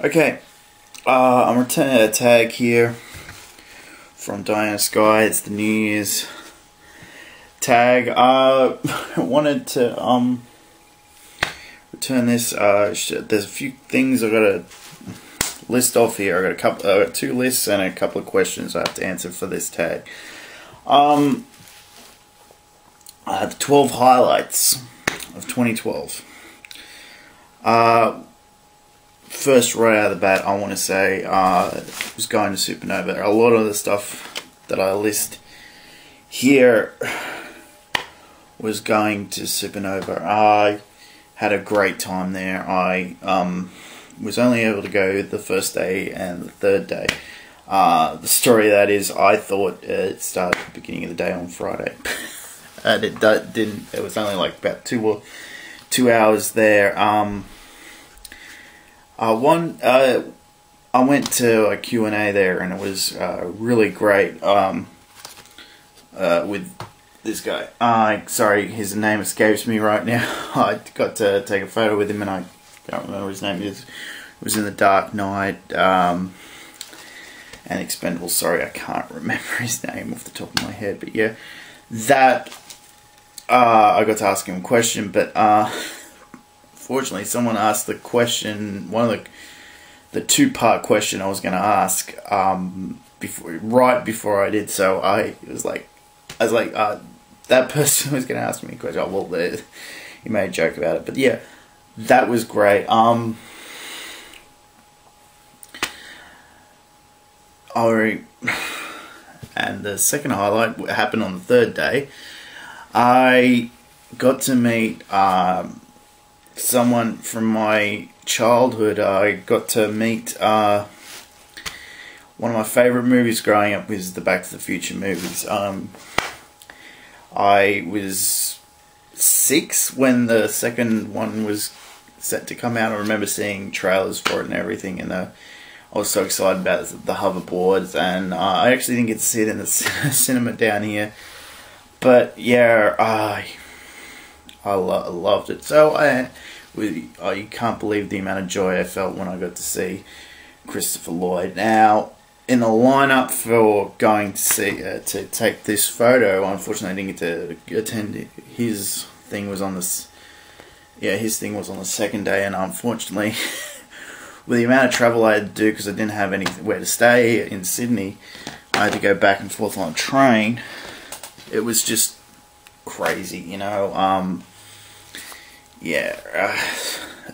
Okay, I'm returning a tag here from Diana Sky. It's the New Year's tag. I wanted to return this. There's a few things I got to list off here. I got two lists and a couple of questions I have to answer for this tag. The 12 highlights of 2012. First, right out of the bat, I want to say was going to Supernova. A lot of the stuff that I list here was going to Supernova. I had a great time there. I was only able to go the first day and the third day. The story of that is, I thought it started at the beginning of the day on Friday. And it didn't. It was only like about 2 hours there. I went to a Q&A there, and it was really great with this guy. Sorry, his name escapes me right now. I got to take a photo with him, and I can't remember his name. It was in The Dark Knight and Expendables. Sorry, I can't remember his name off the top of my head. But yeah, that I got to ask him a question, but fortunately, someone asked the question, one of the two-part question I was going to ask right before I did. So I was like, that person was going to ask me a question. Oh, well, he made a joke about it, but yeah, that was great. And the second highlight happened on the third day. I got to meet someone from my childhood. I got to meet one of my favourite movies growing up was the Back to the Future movies. I was 6 when the second one was set to come out. I remember seeing trailers for it and everything, and I was so excited about the hoverboards, and I actually didn't get to see it in the cinema down here. But yeah, I loved it. So you can't believe the amount of joy I felt when I got to see Christopher Lloyd. Now, in the lineup for going to see to take this photo, unfortunately, I didn't get to attend. His thing was on this. Yeah, his thing was on the second day, and unfortunately, with the amount of travel I had to do, because I didn't have anywhere to stay in Sydney, I had to go back and forth on a train. It was just crazy, you know.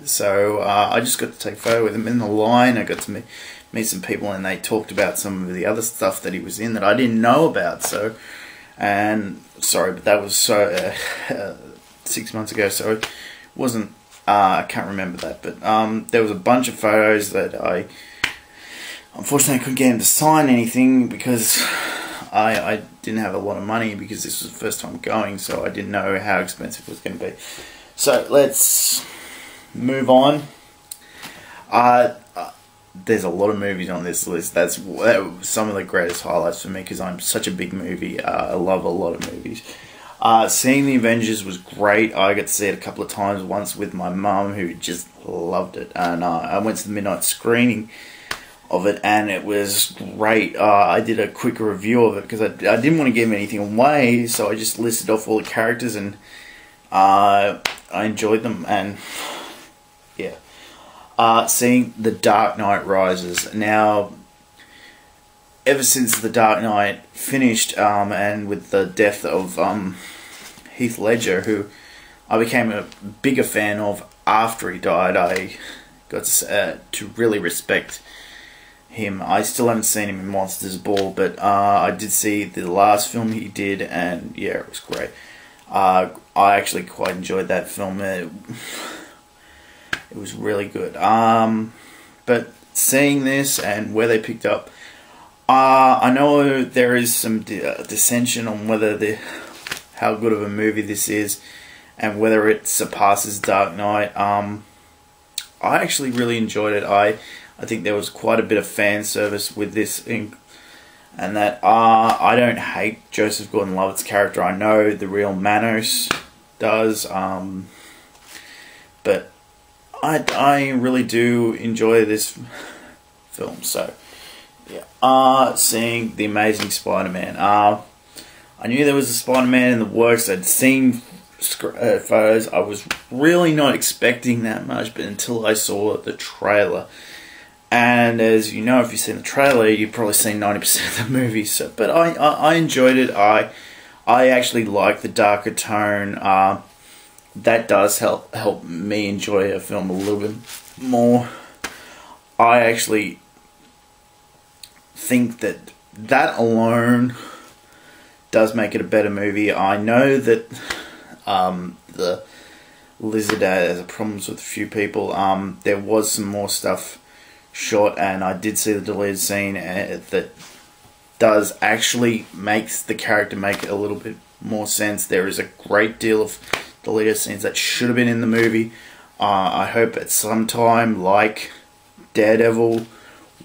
So I just got to take a photo with him in the line. I got to meet some people, and they talked about some of the other stuff that he was in that I didn't know about. So, and sorry, but that was 6 months ago, so it wasn't. I can't remember that, but there was a bunch of photos that unfortunately I couldn't get him to sign anything because I didn't have a lot of money, because this was the first time going, so I didn't know how expensive it was going to be. So let's move on. There's a lot of movies on this list. That was some of the greatest highlights for me, because I'm such a big movie. I love a lot of movies. Seeing The Avengers was great. I got to see it a couple of times, once with my mum, who just loved it, and I went to the midnight screening of it, and it was great. I did a quick review of it because I didn't want to give anything away, so I just listed off all the characters, and I enjoyed them. And yeah, seeing The Dark Knight Rises. Now, ever since The Dark Knight finished, and with the death of Heath Ledger, who I became a bigger fan of after he died, I got to really respect him. I still haven't seen him in Monsters Ball, but I did see the last film he did, and yeah, it was great. I actually quite enjoyed that film. It was really good. But seeing this and where they picked up, I know there is some dissension on how good of a movie this is, and whether it surpasses Dark Knight. I actually really enjoyed it. I think there was quite a bit of fan service with this, and that I don't hate Joseph Gordon-Levitt's character. I know the real Manos does, but I really do enjoy this film. So yeah, seeing The Amazing Spider-Man. I knew there was a Spider-Man in the works. I'd seen photos. I was really not expecting that much, but until I saw the trailer. And as you know, if you've seen the trailer, you've probably seen 90% of the movie. So, but I enjoyed it. I actually like the darker tone. That does help me enjoy a film a little bit more. I actually think that alone does make it a better movie. I know that the Lizard has problems with a few people. There was some more stuff shot, and I did see the deleted scene that does actually makes the character make a little bit more sense. There is a great deal of deleted scenes that should have been in the movie. I hope at some time, like Daredevil,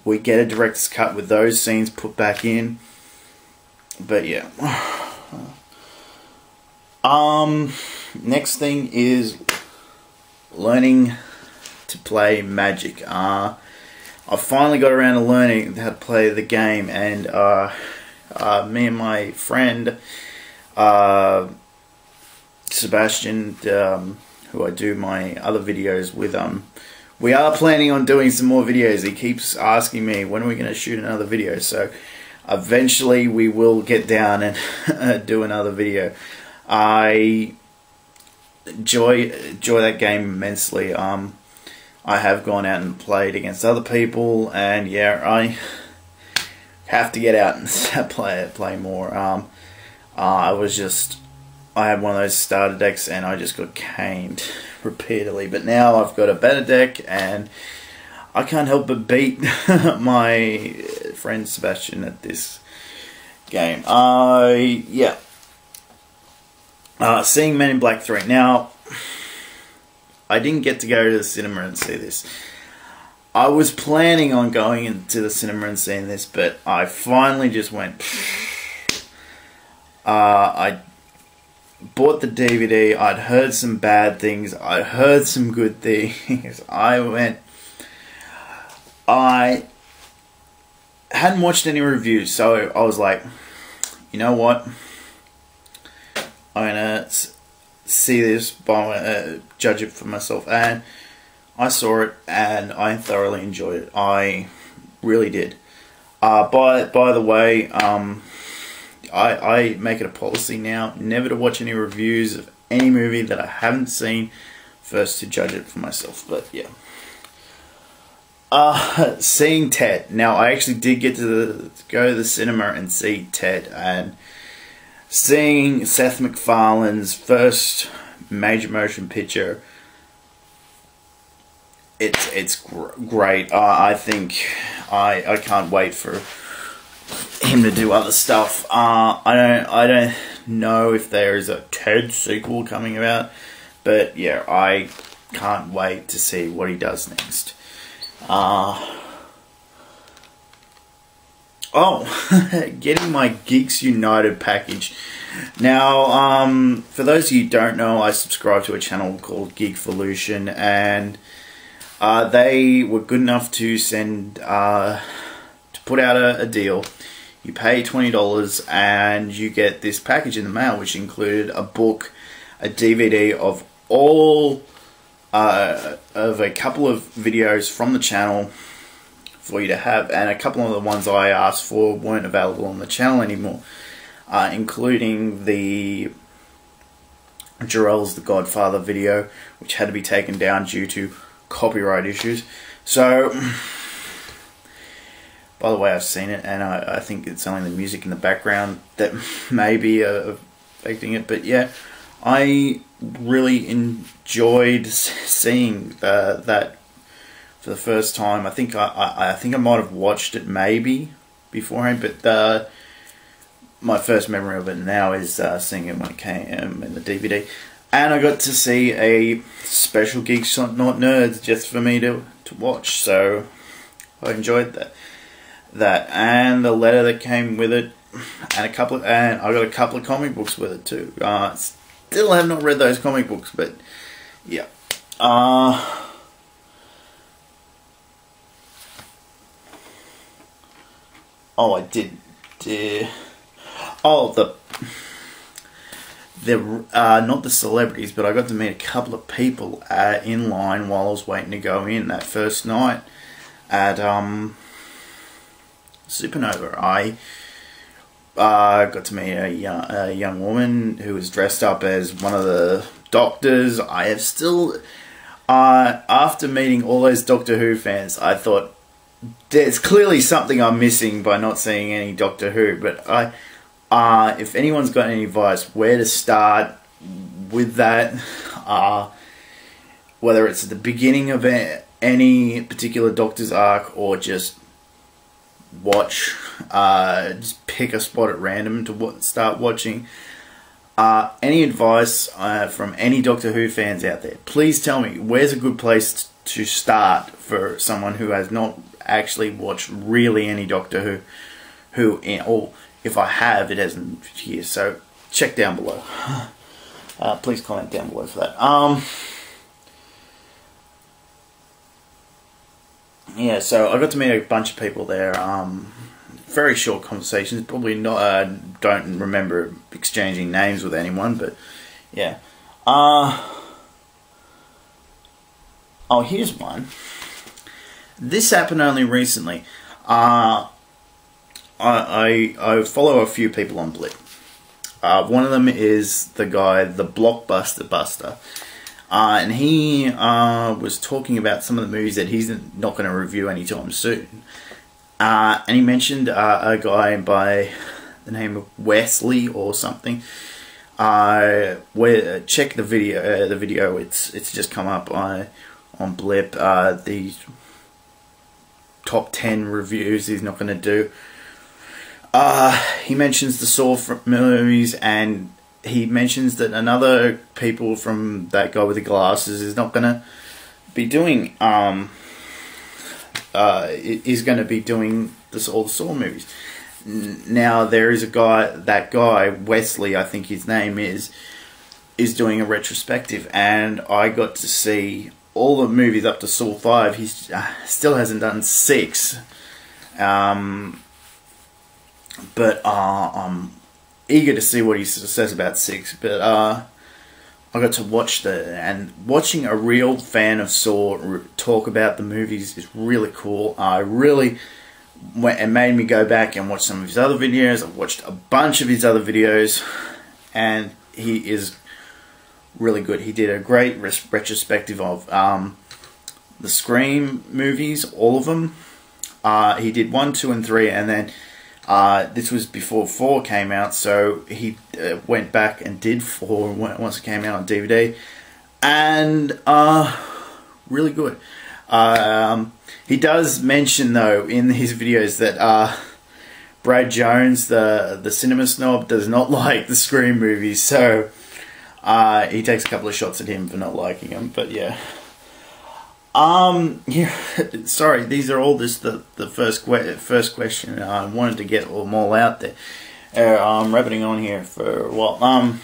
we get a director's cut with those scenes put back in. But yeah. Next thing is learning to play Magic. I finally got around to learning how to play the game, and me and my friend Sebastian, who I do my other videos with, we are planning on doing some more videos. He keeps asking me, when are we going to shoot another video? So eventually we will get down and do another video. I enjoy that game immensely. I have gone out and played against other people, and yeah, I have to get out and play more. I had one of those starter decks, and I just got caned repeatedly. But now I've got a better deck, and I can't help but beat my friend Sebastian at this game. Yeah. Seeing Men in Black 3. Now, I didn't get to go to the cinema and see this. I was planning on going into the cinema and seeing this, but I finally just went. I bought the DVD. I'd heard some bad things. I'd heard some good things. I hadn't watched any reviews, so I was like, you know what? I'm gonna see this, judge it for myself, and I saw it, and I thoroughly enjoyed it. I really did. By the way, I make it a policy now never to watch any reviews of any movie that I haven't seen, first to judge it for myself. But yeah. Seeing Ted. Now, I actually did get to go to the cinema and see Ted, and seeing Seth MacFarlane's first major motion picture, it's great. I think I can't wait for him to do other stuff. I don't know if there is a Ted sequel coming about, but yeah, I can't wait to see what he does next. Getting my Geeks United package. Now, for those of you who don't know, I subscribe to a channel called Geekvolution, and they were good enough to put out a deal. You pay $20 and you get this package in the mail, which included a book, a DVD of all of a couple of videos from the channel for you to have, and a couple of the ones I asked for weren't available on the channel anymore, including the Jarrell's The Godfather video, which had to be taken down due to copyright issues. So, by the way, I've seen it, and I think it's only the music in the background that may be affecting it, but yeah, I really enjoyed seeing that for the first time. I think I might have watched it maybe beforehand, but my first memory of it now is seeing it when it came in the DVD. And I got to see a special Geeks Not Nerds just for me to watch, so I enjoyed that. And the letter that came with it, and I got a couple of comic books with it too. Still have not read those comic books, but yeah. Oh, I did. Oh, the not the celebrities, but I got to meet a couple of people in line while I was waiting to go in that first night at Supernova. I got to meet a young woman who was dressed up as one of the doctors. I have still, after meeting all those Doctor Who fans, I thought there's clearly something I'm missing by not seeing any Doctor Who. But if anyone's got any advice where to start with that, whether it's at the beginning of any particular Doctor's arc or just watch, just pick a spot at random to start watching. Any advice from any Doctor Who fans out there? Please tell me, where's a good place to start for someone who has not actually watched really any Doctor Who, or if I have, it hasn't here. So check down below. Please comment down below for that. Yeah, so I got to meet a bunch of people there. Very short conversations. Probably not. Don't remember exchanging names with anyone, but yeah. Oh, here's one. This happened only recently. I follow a few people on Blip. One of them is the guy, the Blockbuster Buster. And he was talking about some of the movies that he's not going to review anytime soon. And he mentioned a guy by the name of Wesley or something. Check the video. It's just come up on Blip. The top 10 reviews he's not going to do. He mentions the Saw movies, and he mentions that another people from that guy with the glasses is not going to be doing is going to be doing all the Saw movies. Now there is a guy, that guy Wesley, I think his name is doing a retrospective, and I got to see all the movies up to Saw 5. He still hasn't done 6, but I'm eager to see what he says about 6. But I got to watch watching a real fan of Saw talk about the movies is really cool. I really it made me go back and watch some of his other videos. I've watched a bunch of his other videos, and he is really good. He did a great retrospective of the Scream movies, all of them. He did 1, 2, and 3, and then this was before 4 came out, so he went back and did 4 once it came out on DVD, and really good. He does mention, though, in his videos that Brad Jones, the cinema snob, does not like the Scream movies, so he takes a couple of shots at him for not liking them. But yeah. Yeah, sorry, these are all just the first question. I wanted to get them all out there. I'm rabbiting on here for a while.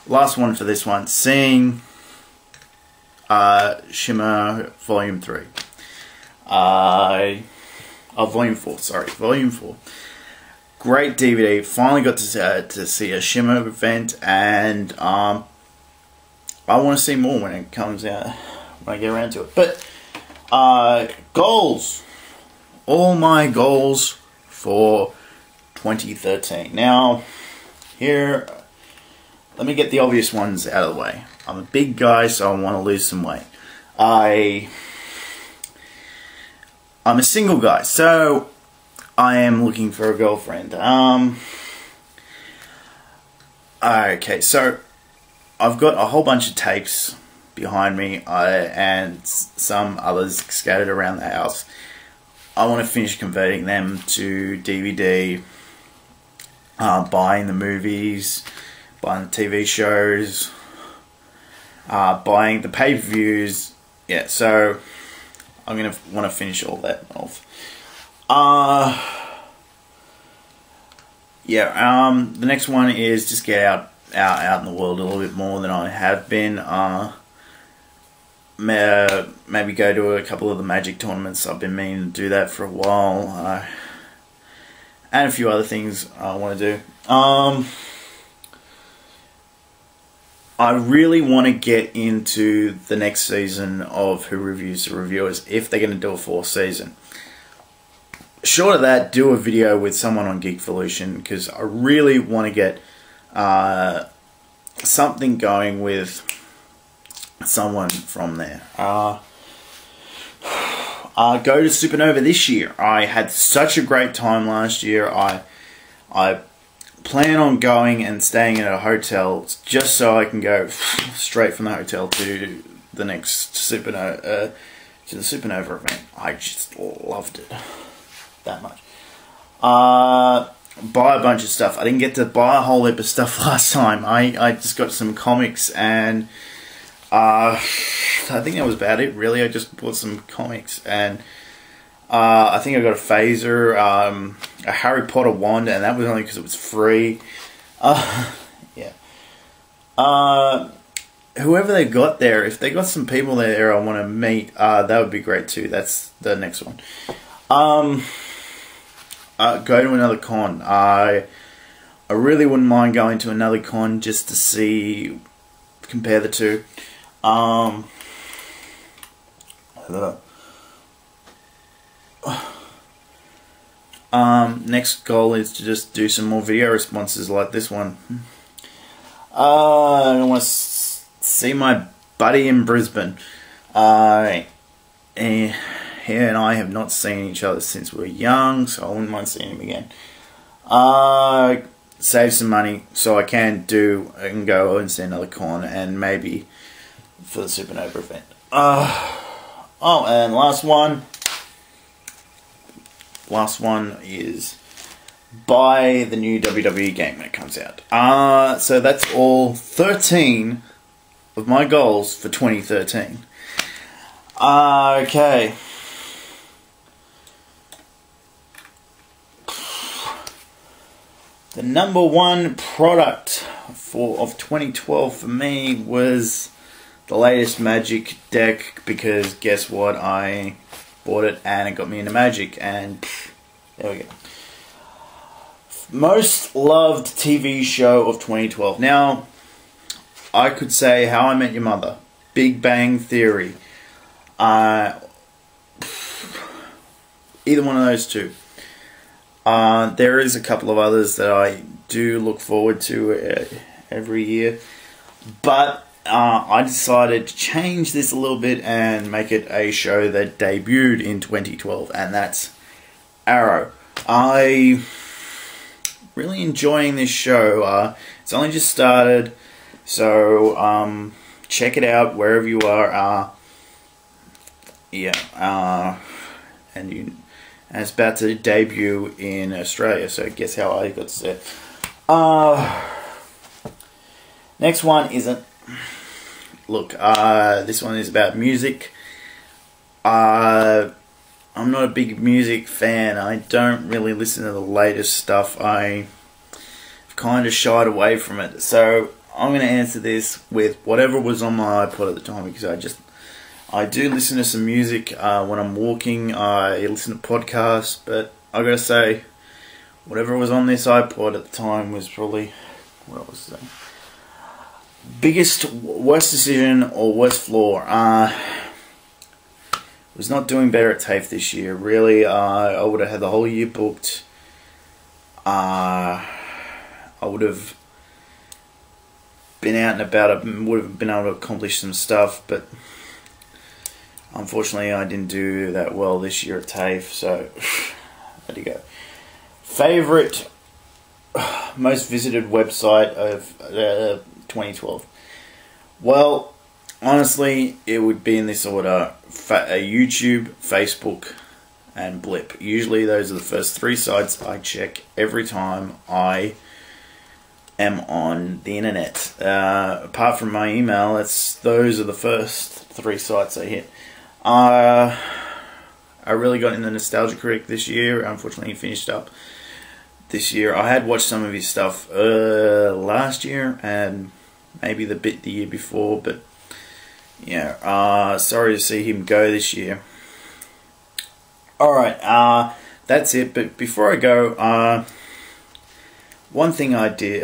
Last one for this one. Seeing Shimmer Volume 3. Volume 4, sorry. Volume 4. Great DVD. Finally got to see a Shimmer event, and I want to see more when it comes out, when I get around to it. But goals. All my goals for 2013. Now, here, let me get the obvious ones out of the way. I'm a big guy, so I want to lose some weight. I'm a single guy, so I am looking for a girlfriend. Okay, so I've got a whole bunch of tapes behind me, and some others scattered around the house. I want to finish converting them to DVD, buying the movies, buying the TV shows, buying the pay-per-views. Yeah, so I'm going to want to finish all that off. The next one is just get out in the world a little bit more than I have been. Maybe go to a couple of the Magic tournaments. I've been meaning to do that for a while. and a few other things I want to do. I really want to get into the next season of Who Reviews the Reviewers, if they're going to do a 4th season. Short of that, do a video with someone on Geekvolution, because I really want to get something going with someone from there. Go to Supernova this year. I had such a great time last year. I plan on going and staying at a hotel just so I can go straight from the hotel to the next Supernova event. I just loved it that much. Buy a bunch of stuff. I didn't get to buy a whole heap of stuff last time. I just got some comics, and I think that was about it really. I just bought some comics, and I think I got a phaser, a Harry Potter wand, and that was only because it was free. Yeah. Whoever they got there, if they got some people there I want to meet, that would be great too. That's the next one. Go to another con. I really wouldn't mind going to another con just to see, compare the two. Next goal is to just do some more video responses like this one. I want to see my buddy in Brisbane. He and I have not seen each other since we were young, so I wouldn't mind seeing him again. Save some money so I can go and see another con, and maybe for the Supernova event. Oh, and last one. Last one is buy the new WWE game when it comes out. So that's all 13 of my goals for 2013. Okay. The number one product of 2012 for me was the latest Magic deck, because guess what? I bought it and it got me into Magic, and there we go. Most loved TV show of 2012. Now, I could say How I Met Your Mother, Big Bang Theory, either one of those two. There is a couple of others that I do look forward to every year, but I decided to change this a little bit and make it a show that debuted in 2012, and that's Arrow. I really enjoying this show. It's only just started, so check it out wherever you are. And it's about to debut in Australia, so guess how I got to see it. Next one isn't. Look, this one is about music. I'm not a big music fan. I don't really listen to the latest stuff. I've kind of shied away from it. So I'm going to answer this with whatever was on my iPod at the time, because I do listen to some music when I'm walking. I listen to podcasts, but I gotta say, whatever was on this iPod at the time was probably, what was that? Worst decision or worst flaw. Was not doing better at TAFE this year. Really, I would have had the whole year booked. I would have been out and about. Would have been able to accomplish some stuff, but unfortunately, I didn't do that well this year at TAFE, so there you go. Favorite, most visited website of 2012. Well, honestly, it would be in this order: YouTube, Facebook, and Blip. Usually, those are the first three sites I check every time I am on the internet. Apart from my email, those are the first three sites I hit. I really got into Nostalgia Critic this year. Unfortunately, he finished up this year. I had watched some of his stuff last year and maybe the year before, but yeah, sorry to see him go this year. Alright, that's it. But before I go, one thing I did,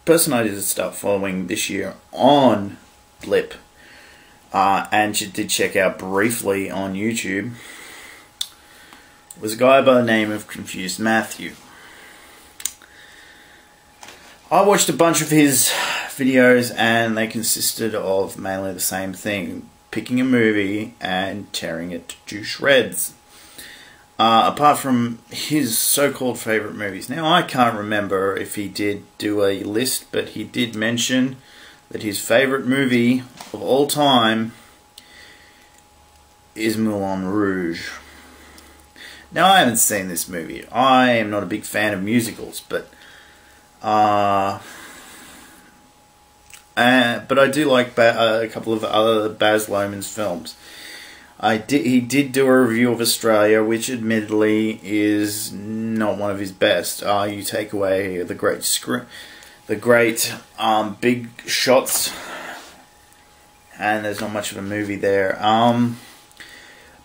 person I did start following this year on Blip, and did check out briefly on YouTube, was a guy by the name of Confused Matthew. I watched a bunch of his videos and they consisted of mainly the same thing: picking a movie and tearing it to shreds. Apart from his so-called favourite movies. Now, I can't remember if he did do a list, but he did mention that his favourite movie of all time is Moulin Rouge. Now, I haven't seen this movie. I am not a big fan of musicals, but I do like a couple of other Baz Luhrmann's films. He did do a review of Australia, which admittedly is not one of his best. You take away the great big shots, and there's not much of a movie there.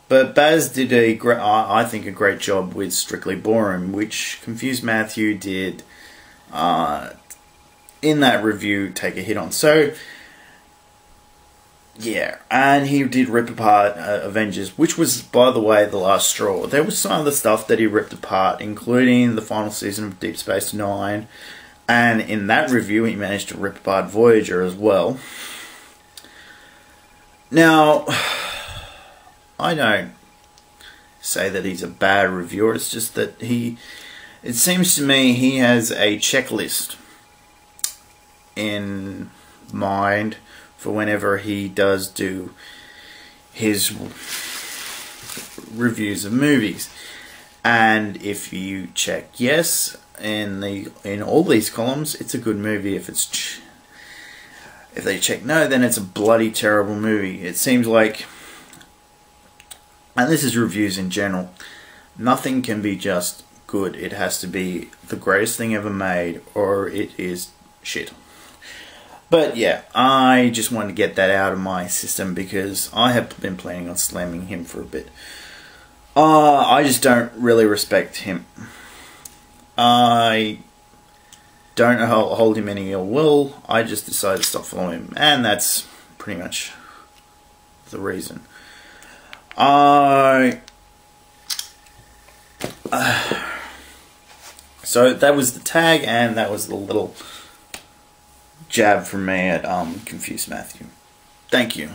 But Baz did I think a great job with Strictly Ballroom, which Confused Matthew did in that review take a hit on. So yeah, and he did rip apart Avengers, which was, by the way, the last straw. There was some other stuff that he ripped apart, including the final season of Deep Space Nine, and in that review he managed to rip apart Voyager as well. Now, I don't say that he's a bad reviewer, it's just that it seems to me he has a checklist in mind for whenever he does do his reviews of movies. And if you check yes in all these columns, it's a good movie. If they check no, then it's a bloody terrible movie. It seems like, and this is reviews in general, nothing can be just good. It has to be the greatest thing ever made, or it is shit. But yeah, I just wanted to get that out of my system because I have been planning on slamming him for a bit. I just don't really respect him. I don't hold him any ill will. I just decided to stop following him, and that's pretty much the reason. So that was the tag, and that was the little jab from me at Confused Matthew. Thank you.